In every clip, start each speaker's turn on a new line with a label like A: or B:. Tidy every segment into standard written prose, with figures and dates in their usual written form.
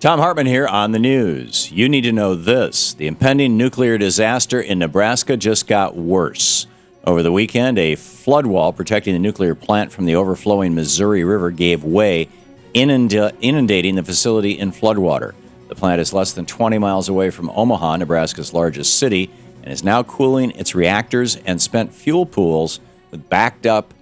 A: Thom Hartmann here on the news. You need to know this. The impending nuclear disaster in Nebraska just got worse. Over the weekend, a flood wall protecting the nuclear plant from the overflowing Missouri River gave way, inundating the facility in floodwater. The plant is less than 20 miles away from Omaha, Nebraska's largest city, and is now cooling its reactors and spent fuel pools with backup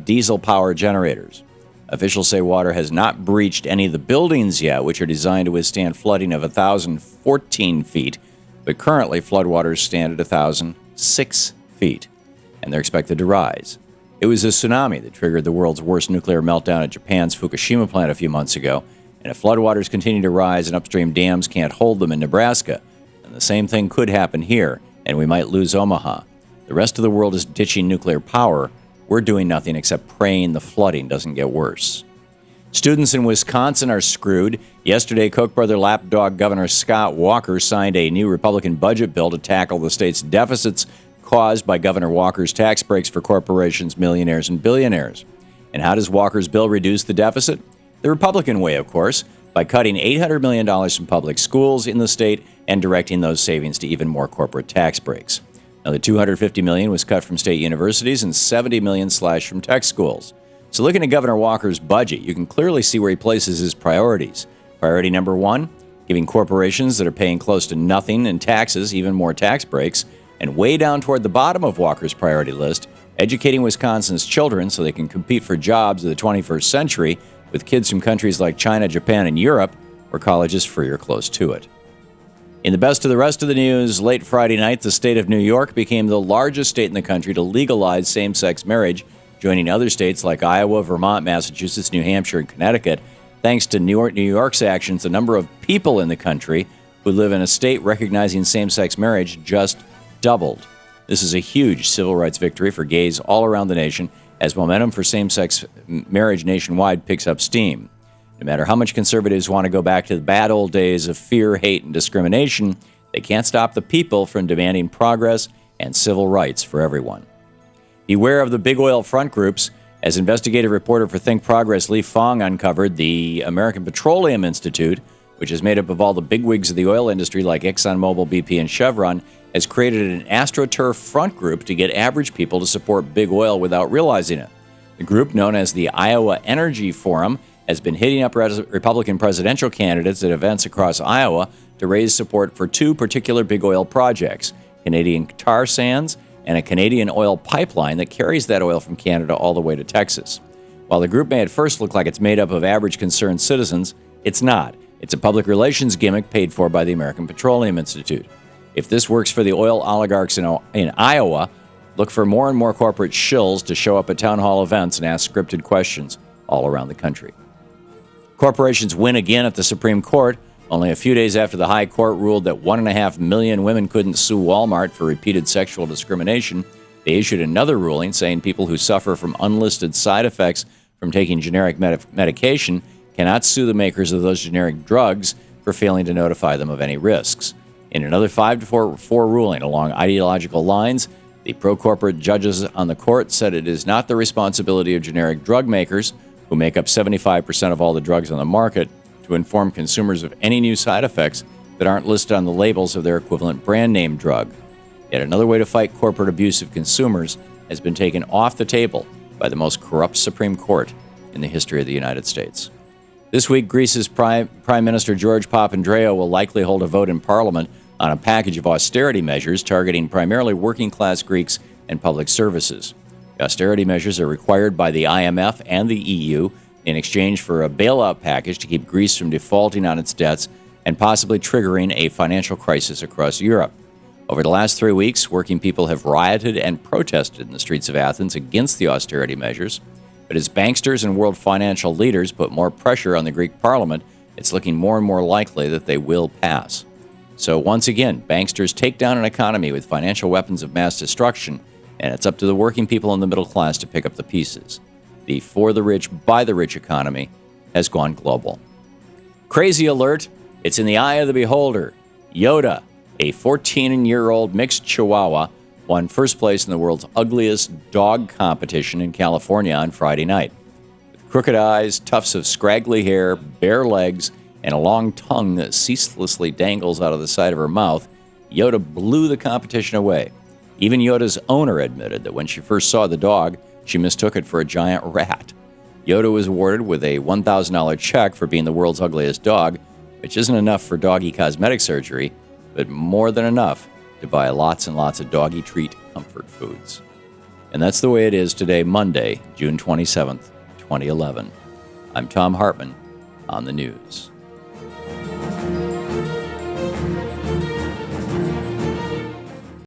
A: diesel power generators. Officials say water has not breached any of the buildings yet, which are designed to withstand flooding of 1,014 feet, but currently floodwaters stand at 1,006 feet, and they're expected to rise. It was a tsunami that triggered the world's worst nuclear meltdown at Japan's Fukushima plant a few months ago, and if floodwaters continue to rise and upstream dams can't hold them in Nebraska, then the same thing could happen here, and we might lose Omaha. The rest of the world is ditching nuclear power. We're doing nothing except praying the flooding doesn't get worse. Students in Wisconsin are screwed. Yesterday, Koch brother lapdog Governor Scott Walker signed a new Republican budget bill to tackle the state's deficits caused by Governor Walker's tax breaks for corporations, millionaires, and billionaires. And how does Walker's bill reduce the deficit? The Republican way, of course, by cutting $800 million from public schools in the state and directing those savings to even more corporate tax breaks. Now, the $250 million was cut from state universities and $70 million slashed from tech schools. So looking at Governor Walker's budget, you can clearly see where he places his priorities. Priority number one, giving corporations that are paying close to nothing in taxes even more tax breaks. And way down toward the bottom of Walker's priority list, educating Wisconsin's children so they can compete for jobs of the 21st century with kids from countries like China, Japan, and Europe, where college is free or close to it. In the best of the rest of the news, late Friday night, the state of New York became the largest state in the country to legalize same-sex marriage, joining other states like Iowa, Vermont, Massachusetts, New Hampshire, and Connecticut. Thanks to New York's actions, the number of people in the country who live in a state recognizing same-sex marriage just doubled. This is a huge civil rights victory for gays all around the nation as momentum for same-sex marriage nationwide picks up steam. No matter how much conservatives want to go back to the bad old days of fear, hate, and discrimination, they can't stop the people from demanding progress and civil rights for everyone. Beware of the big oil front groups. As investigative reporter for Think Progress Lee Fong uncovered, the American Petroleum Institute, which is made up of all the bigwigs of the oil industry like ExxonMobil, BP, and Chevron, has created an astroturf front group to get average people to support big oil without realizing it. The group, known as the Iowa Energy Forum, has been hitting up Republican presidential candidates at events across Iowa to raise support for two particular big oil projects, Canadian tar sands and a Canadian oil pipeline that carries that oil from Canada all the way to Texas. While the group may at first look like it's made up of average concerned citizens, it's not. It's a public relations gimmick paid for by the American Petroleum Institute. If this works for the oil oligarchs in Iowa, look for more and more corporate shills to show up at town hall events and ask scripted questions all around the country. Corporations win again at the Supreme Court. Only a few days after the High Court ruled that 1.5 million women couldn't sue Walmart for repeated sexual discrimination, they issued another ruling saying people who suffer from unlisted side effects from taking generic medication cannot sue the makers of those generic drugs for failing to notify them of any risks. In another 5-4 ruling along ideological lines, the pro-corporate judges on the court said it is not the responsibility of generic drug makers, who make up 75% of all the drugs on the market, to inform consumers of any new side effects that aren't listed on the labels of their equivalent brand name drug. Yet another way to fight corporate abuse of consumers has been taken off the table by the most corrupt Supreme Court in the history of the United States. This week, Greece's Prime Minister George Papandreou will likely hold a vote in Parliament on a package of austerity measures targeting primarily working-class Greeks and public services. The austerity measures are required by the IMF and the EU in exchange for a bailout package to keep Greece from defaulting on its debts and possibly triggering a financial crisis across Europe. Over the last 3 weeks, working people have rioted and protested in the streets of Athens against the austerity measures. But as banksters and world financial leaders put more pressure on the Greek parliament, it's looking more and more likely that they will pass. So once again, banksters take down an economy with financial weapons of mass destruction, and it's up to the working people in the middle class to pick up the pieces. The for the rich, by the rich economy has gone global. Crazy alert, it's in the eye of the beholder. Yoda, a 14-year-old mixed Chihuahua, won first place in the world's ugliest dog competition in California on Friday night. With crooked eyes, tufts of scraggly hair, bare legs, and a long tongue that ceaselessly dangles out of the side of her mouth, Yoda blew the competition away. Even Yoda's owner admitted that when she first saw the dog, she mistook it for a giant rat. Yoda was awarded with a $1,000 check for being the world's ugliest dog, which isn't enough for doggy cosmetic surgery, but more than enough to buy lots and lots of doggy treat comfort foods. And that's the way it is today, Monday, June 27th, 2011. I'm Thom Hartmann on the news.